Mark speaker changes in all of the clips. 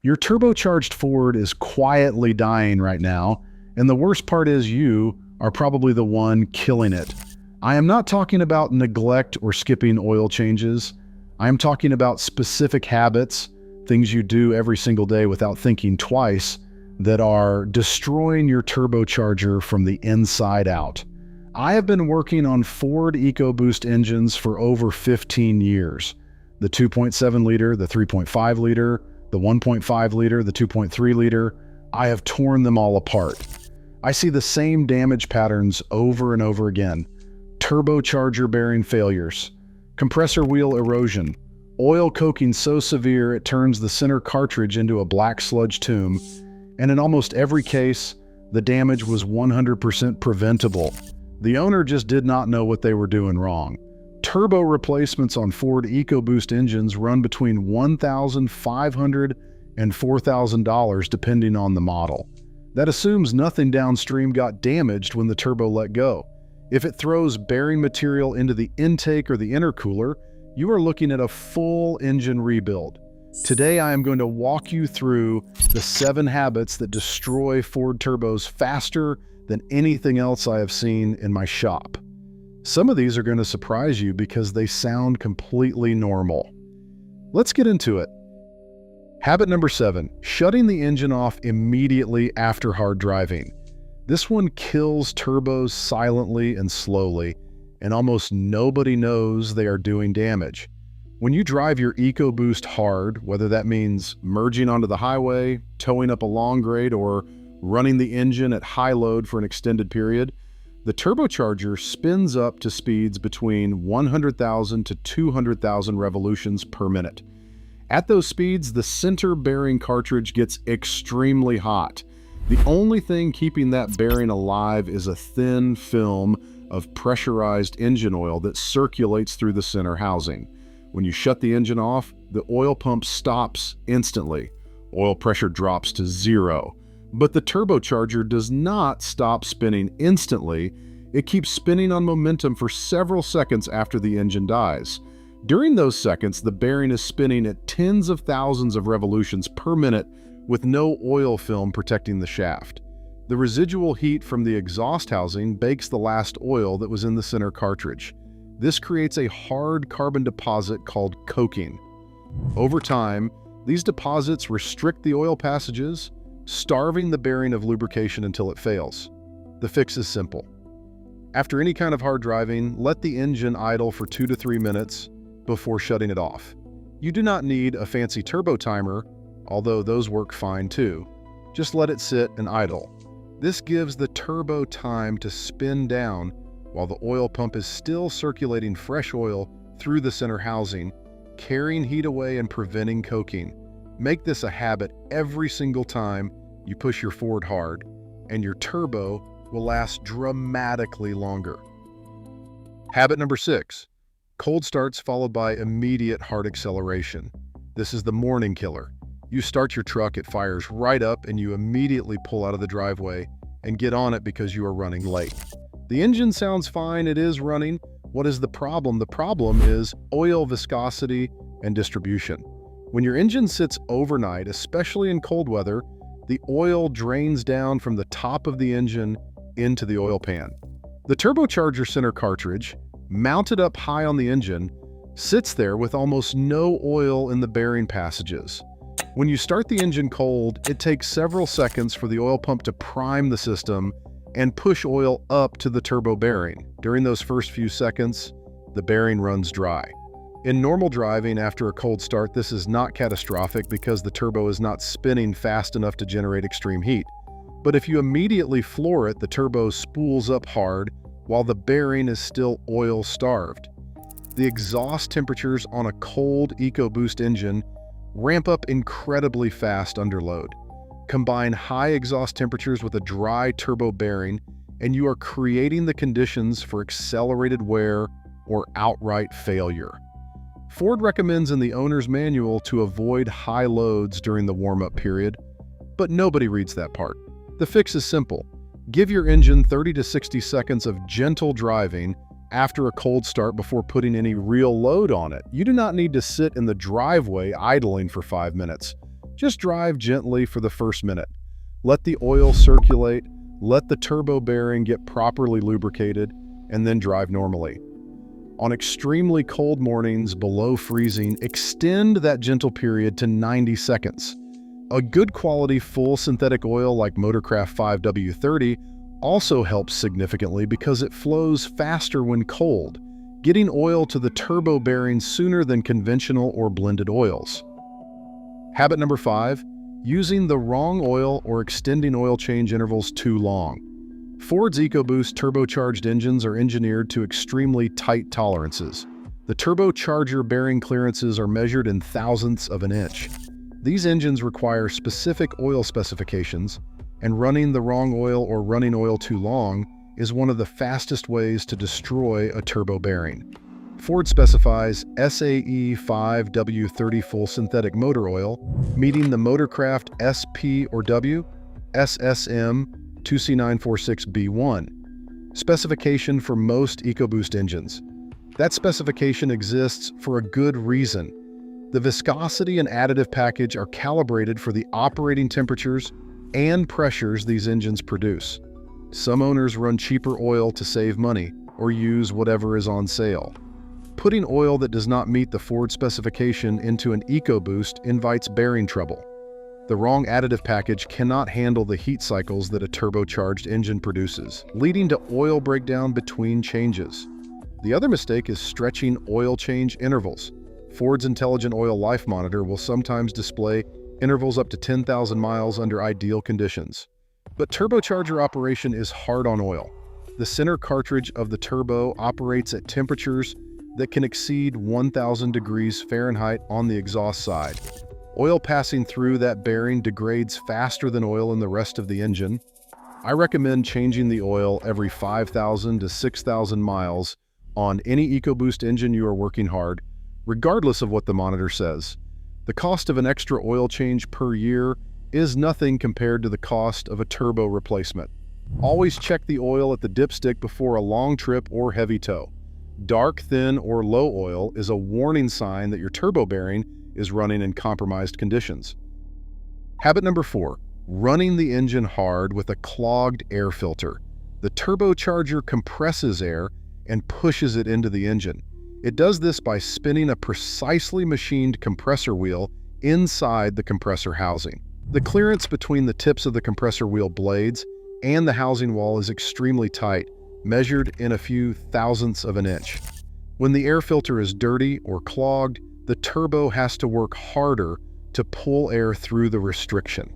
Speaker 1: Your turbocharged Ford is quietly dying right now, and the worst part is you are probably the one killing it. I am not talking about neglect or skipping oil changes. I am talking about specific habits, things you do every single day without thinking twice, that are destroying your turbocharger from the inside out. I have been working on Ford EcoBoost engines for over 15 years. The 2.7 liter, the 3.5 liter, the 1.5 liter, the 2.3 liter, I have torn them all apart. I see the same damage patterns over and over again. Turbocharger bearing failures, compressor wheel erosion, oil coking so severe it turns the center cartridge into a black sludge tomb, and in almost every case, the damage was 100% preventable. The owner just did not know what they were doing wrong. Turbo replacements on Ford EcoBoost engines run between $1,500 and $4,000 depending on the model. That assumes nothing downstream got damaged when the turbo let go. If it throws bearing material into the intake or the intercooler, you are looking at a full engine rebuild. Today I am going to walk you through the 7 habits that destroy Ford turbos faster than anything else I have seen in my shop. Some of these are going to surprise you because they sound completely normal. Let's get into it. Habit number 7, shutting the engine off immediately after hard driving. This one kills turbos silently and slowly, and almost nobody knows they are doing damage. When you drive your EcoBoost hard, whether that means merging onto the highway, towing up a long grade, or running the engine at high load for an extended period, the turbocharger spins up to speeds between 100,000 to 200,000 revolutions per minute. At those speeds, the center bearing cartridge gets extremely hot. The only thing keeping that bearing alive is a thin film of pressurized engine oil that circulates through the center housing. When you shut the engine off, the oil pump stops instantly. Oil pressure drops to 0. But the turbocharger does not stop spinning instantly. It keeps spinning on momentum for several seconds after the engine dies. During those seconds, the bearing is spinning at tens of thousands of revolutions per minute with no oil film protecting the shaft. The residual heat from the exhaust housing bakes the last oil that was in the center cartridge. This creates a hard carbon deposit called coking. Over time, these deposits restrict the oil passages, starving the bearing of lubrication until it fails. The fix is simple. After any kind of hard driving, let the engine idle for 2 to 3 minutes before shutting it off. You do not need a fancy turbo timer, although those work fine too. Just let it sit and idle. This gives the turbo time to spin down while the oil pump is still circulating fresh oil through the center housing, carrying heat away and preventing coking. Make this a habit every single time you push your Ford hard, and your turbo will last dramatically longer. Habit number 6, cold starts followed by immediate hard acceleration. This is the morning killer. You start your truck, it fires right up, and you immediately pull out of the driveway and get on it because you are running late. The engine sounds fine, it is running. What is the problem? The problem is oil viscosity and distribution. When your engine sits overnight, especially in cold weather, the oil drains down from the top of the engine into the oil pan. The turbocharger center cartridge, mounted up high on the engine, sits there with almost no oil in the bearing passages. When you start the engine cold, it takes several seconds for the oil pump to prime the system and push oil up to the turbo bearing. During those first few seconds, the bearing runs dry. In normal driving after a cold start, this is not catastrophic because the turbo is not spinning fast enough to generate extreme heat. But if you immediately floor it, the turbo spools up hard while the bearing is still oil starved. The exhaust temperatures on a cold EcoBoost engine ramp up incredibly fast under load. Combine high exhaust temperatures with a dry turbo bearing, and you are creating the conditions for accelerated wear or outright failure. Ford recommends in the owner's manual to avoid high loads during the warm-up period, but nobody reads that part. The fix is simple. Give your engine 30 to 60 seconds of gentle driving after a cold start before putting any real load on it. You do not need to sit in the driveway idling for 5 minutes. Just drive gently for the first minute. Let the oil circulate, let the turbo bearing get properly lubricated, and then drive normally. On extremely cold mornings below freezing, extend that gentle period to 90 seconds. A good quality full synthetic oil like Motorcraft 5W30 also helps significantly because it flows faster when cold, getting oil to the turbo bearing sooner than conventional or blended oils. Habit number 5, using the wrong oil or extending oil change intervals too long. Ford's EcoBoost turbocharged engines are engineered to extremely tight tolerances. The turbocharger bearing clearances are measured in thousandths of an inch. These engines require specific oil specifications, and running the wrong oil or running oil too long is one of the fastest ways to destroy a turbo bearing. Ford specifies SAE 5W30 full synthetic motor oil, meeting the Motorcraft SP or W, SSM 2C946B1 specification for most EcoBoost engines. That specification exists for a good reason. The viscosity and additive package are calibrated for the operating temperatures and pressures these engines produce. Some owners run cheaper oil to save money or use whatever is on sale. Putting oil that does not meet the Ford specification into an EcoBoost invites bearing trouble. The wrong additive package cannot handle the heat cycles that a turbocharged engine produces, leading to oil breakdown between changes. The other mistake is stretching oil change intervals. Ford's Intelligent Oil Life Monitor will sometimes display intervals up to 10,000 miles under ideal conditions. But turbocharger operation is hard on oil. The center cartridge of the turbo operates at temperatures that can exceed 1,000 degrees Fahrenheit on the exhaust side. Oil passing through that bearing degrades faster than oil in the rest of the engine. I recommend changing the oil every 5,000 to 6,000 miles on any EcoBoost engine you are working hard, regardless of what the monitor says. The cost of an extra oil change per year is nothing compared to the cost of a turbo replacement. Always check the oil at the dipstick before a long trip or heavy tow. Dark, thin, or low oil is a warning sign that your turbo bearing is running in compromised conditions. Habit number 4, running the engine hard with a clogged air filter. The turbocharger compresses air and pushes it into the engine. It does this by spinning a precisely machined compressor wheel inside the compressor housing. The clearance between the tips of the compressor wheel blades and the housing wall is extremely tight, measured in a few thousandths of an inch. When the air filter is dirty or clogged, the turbo has to work harder to pull air through the restriction.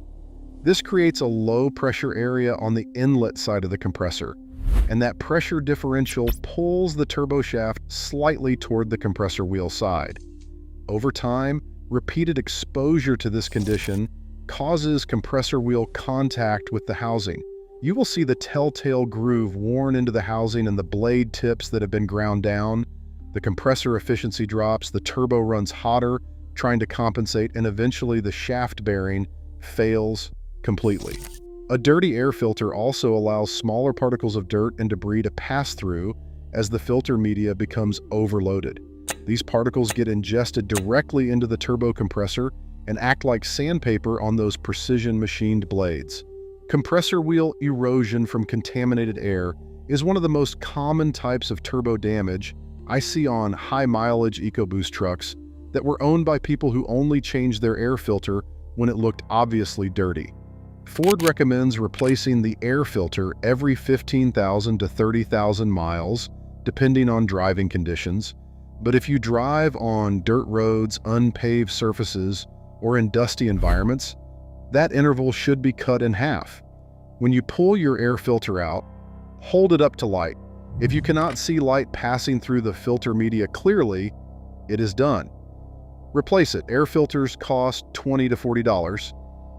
Speaker 1: This creates a low pressure area on the inlet side of the compressor, and that pressure differential pulls the turbo shaft slightly toward the compressor wheel side. Over time, repeated exposure to this condition causes compressor wheel contact with the housing. You will see the telltale groove worn into the housing and the blade tips that have been ground down. The compressor efficiency drops, the turbo runs hotter, trying to compensate, and eventually the shaft bearing fails completely. A dirty air filter also allows smaller particles of dirt and debris to pass through as the filter media becomes overloaded. These particles get ingested directly into the turbo compressor and act like sandpaper on those precision machined blades. Compressor wheel erosion from contaminated air is one of the most common types of turbo damage I see on high-mileage EcoBoost trucks that were owned by people who only changed their air filter when it looked obviously dirty. Ford recommends replacing the air filter every 15,000 to 30,000 miles, depending on driving conditions. But if you drive on dirt roads, unpaved surfaces, or in dusty environments, that interval should be cut in half. When you pull your air filter out, hold it up to light. If you cannot see light passing through the filter media clearly, it is done. Replace it. Air filters cost $20 to $40.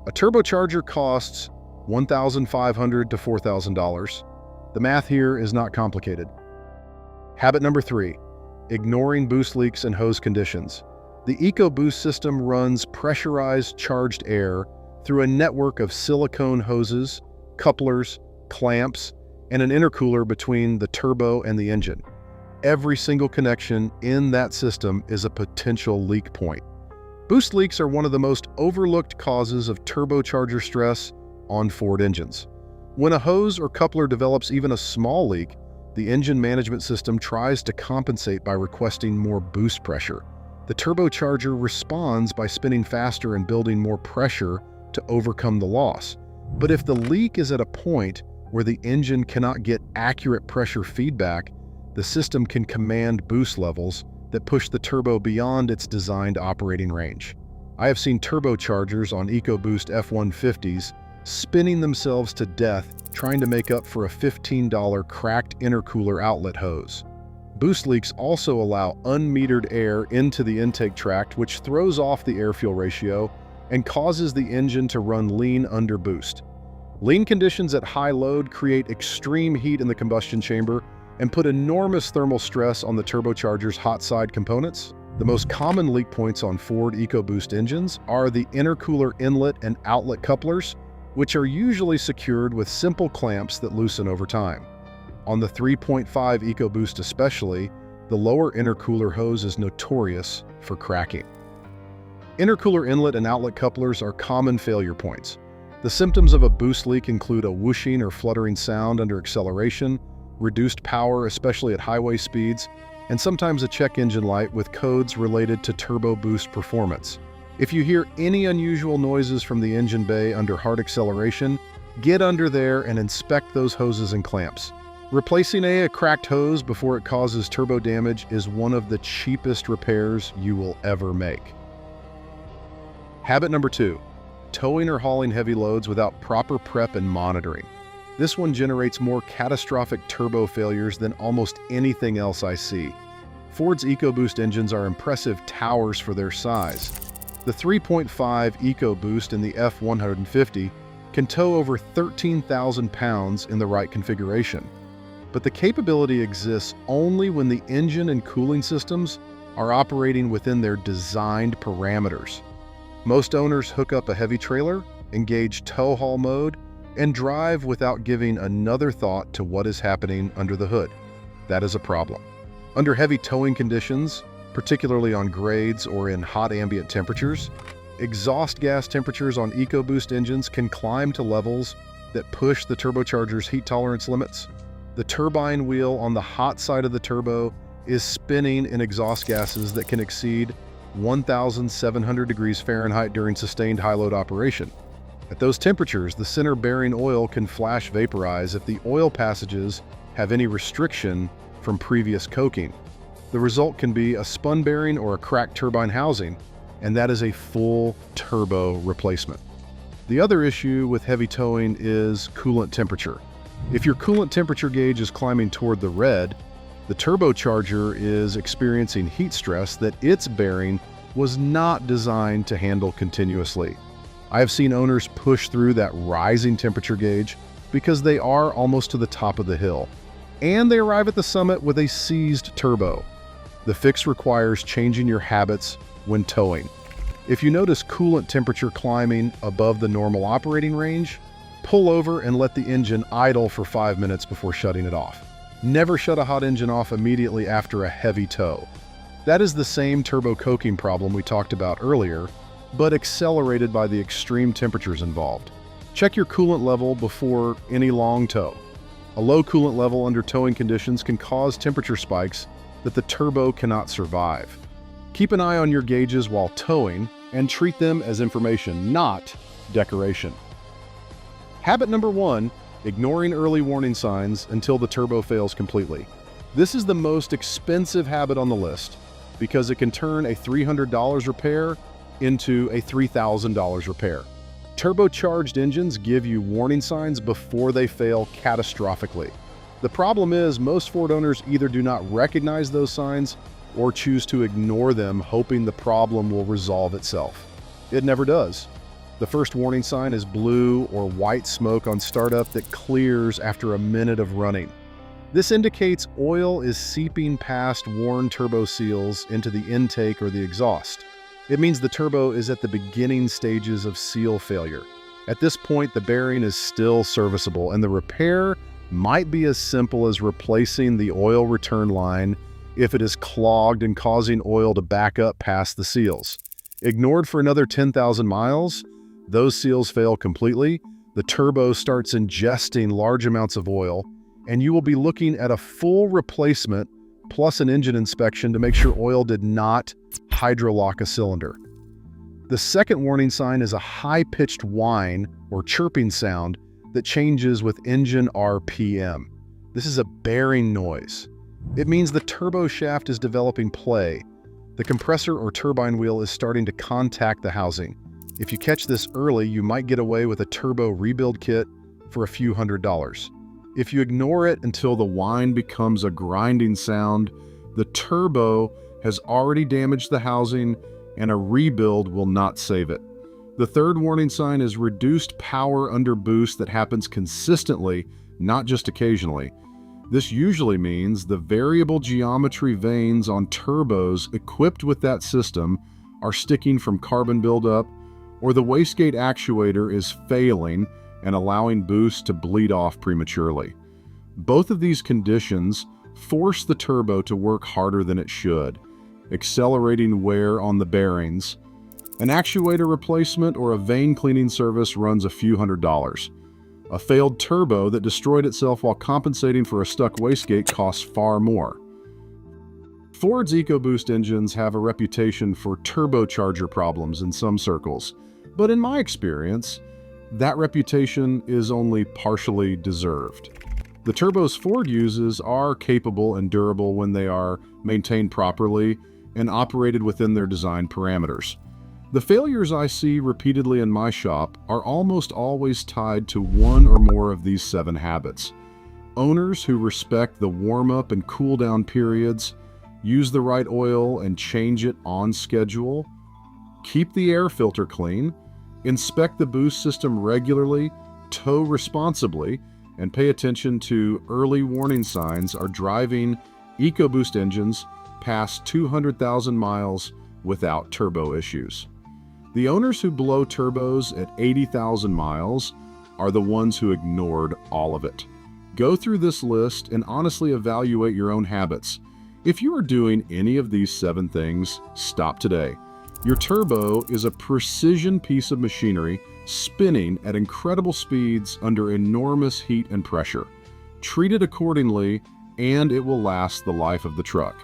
Speaker 1: A turbocharger costs $1,500 to $4,000. The math here is not complicated. Habit number 3, ignoring boost leaks and hose conditions. The EcoBoost system runs pressurized charged air through a network of silicone hoses, couplers, clamps, and an intercooler between the turbo and the engine. Every single connection in that system is a potential leak point. Boost leaks are one of the most overlooked causes of turbocharger stress on Ford engines. When a hose or coupler develops even a small leak, the engine management system tries to compensate by requesting more boost pressure. The turbocharger responds by spinning faster and building more pressure to overcome the loss. But if the leak is at a point where the engine cannot get accurate pressure feedback, the system can command boost levels that push the turbo beyond its designed operating range. I have seen turbochargers on EcoBoost F-150s spinning themselves to death trying to make up for a $15 cracked intercooler outlet hose. Boost leaks also allow unmetered air into the intake tract, which throws off the air-fuel ratio and causes the engine to run lean under boost. Lean conditions at high load create extreme heat in the combustion chamber and put enormous thermal stress on the turbocharger's hot side components. The most common leak points on Ford EcoBoost engines are the intercooler inlet and outlet couplers, which are usually secured with simple clamps that loosen over time. On the 3.5 EcoBoost especially, the lower intercooler hose is notorious for cracking. Intercooler inlet and outlet couplers are common failure points. The symptoms of a boost leak include a whooshing or fluttering sound under acceleration, reduced power, especially at highway speeds, and sometimes a check engine light with codes related to turbo boost performance. If you hear any unusual noises from the engine bay under hard acceleration, get under there and inspect those hoses and clamps. Replacing a cracked hose before it causes turbo damage is one of the cheapest repairs you will ever make. Habit number 2, towing or hauling heavy loads without proper prep and monitoring. This one generates more catastrophic turbo failures than almost anything else I see. Ford's EcoBoost engines are impressive towers for their size. The 3.5 EcoBoost in the F-150 can tow over 13,000 pounds in the right configuration. But the capability exists only when the engine and cooling systems are operating within their designed parameters. Most owners hook up a heavy trailer, engage tow haul mode, and drive without giving another thought to what is happening under the hood. That is a problem. Under heavy towing conditions, particularly on grades or in hot ambient temperatures, exhaust gas temperatures on EcoBoost engines can climb to levels that push the turbocharger's heat tolerance limits. The turbine wheel on the hot side of the turbo is spinning in exhaust gases that can exceed 1,700 degrees Fahrenheit during sustained high-load operation. At those temperatures, the center bearing oil can flash vaporize if the oil passages have any restriction from previous coking. The result can be a spun bearing or a cracked turbine housing, and that is a full turbo replacement. The other issue with heavy towing is coolant temperature. If your coolant temperature gauge is climbing toward the red, the turbocharger is experiencing heat stress that its bearing was not designed to handle continuously. I have seen owners push through that rising temperature gauge because they are almost to the top of the hill, and they arrive at the summit with a seized turbo. The fix requires changing your habits when towing. If you notice coolant temperature climbing above the normal operating range, pull over and let the engine idle for 5 minutes before shutting it off. Never shut a hot engine off immediately after a heavy tow. That is the same turbo coking problem we talked about earlier, but accelerated by the extreme temperatures involved. Check your coolant level before any long tow. A low coolant level under towing conditions can cause temperature spikes that the turbo cannot survive. Keep an eye on your gauges while towing and treat them as information, not decoration. Habit number 1, ignoring early warning signs until the turbo fails completely. This is the most expensive habit on the list because it can turn a $300 repair into a $3,000 repair. Turbocharged engines give you warning signs before they fail catastrophically. The problem is most Ford owners either do not recognize those signs or choose to ignore them, hoping the problem will resolve itself. It never does. The first warning sign is blue or white smoke on startup that clears after a minute of running. This indicates oil is seeping past worn turbo seals into the intake or the exhaust. It means the turbo is at the beginning stages of seal failure. At this point, the bearing is still serviceable, and the repair might be as simple as replacing the oil return line if it is clogged and causing oil to back up past the seals. Ignored for another 10,000 miles, those seals fail completely, the turbo starts ingesting large amounts of oil, and you will be looking at a full replacement plus an engine inspection to make sure oil did not hydrolock a cylinder. The second warning sign is a high-pitched whine or chirping sound that changes with engine RPM. This is a bearing noise. It means the turbo shaft is developing play. The compressor or turbine wheel is starting to contact the housing. If you catch this early, you might get away with a turbo rebuild kit for a few $100s. If you ignore it until the whine becomes a grinding sound, the turbo has already damaged the housing and a rebuild will not save it. The third warning sign is reduced power under boost that happens consistently, not just occasionally. This usually means the variable geometry vanes on turbos equipped with that system are sticking from carbon buildup, or the wastegate actuator is failing and allowing boost to bleed off prematurely. Both of these conditions force the turbo to work harder than it should, accelerating wear on the bearings. An actuator replacement or a vane cleaning service runs a few $100s. A failed turbo that destroyed itself while compensating for a stuck wastegate costs far more. Ford's EcoBoost engines have a reputation for turbocharger problems in some circles, but in my experience, that reputation is only partially deserved. The turbos Ford uses are capable and durable when they are maintained properly and operated within their design parameters. The failures I see repeatedly in my shop are almost always tied to one or more of these 7 habits. Owners who respect the warm-up and cool-down periods, use the right oil and change it on schedule, keep the air filter clean, inspect the boost system regularly, tow responsibly, and pay attention to early warning signs are driving EcoBoost engines past 200,000 miles without turbo issues. The owners who blow turbos at 80,000 miles are the ones who ignored all of it. Go through this list and honestly evaluate your own habits. If you are doing any of these 7 things, stop today. Your turbo is a precision piece of machinery spinning at incredible speeds under enormous heat and pressure. Treat it accordingly, and it will last the life of the truck.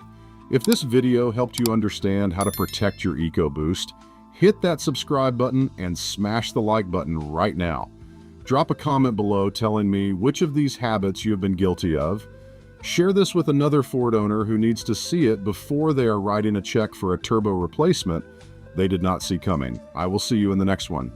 Speaker 1: If this video helped you understand how to protect your EcoBoost, hit that subscribe button and smash the like button right now. Drop a comment below telling me which of these habits you have been guilty of. Share this with another Ford owner who needs to see it before they are writing a check for a turbo replacement they did not see coming. I will see you in the next one.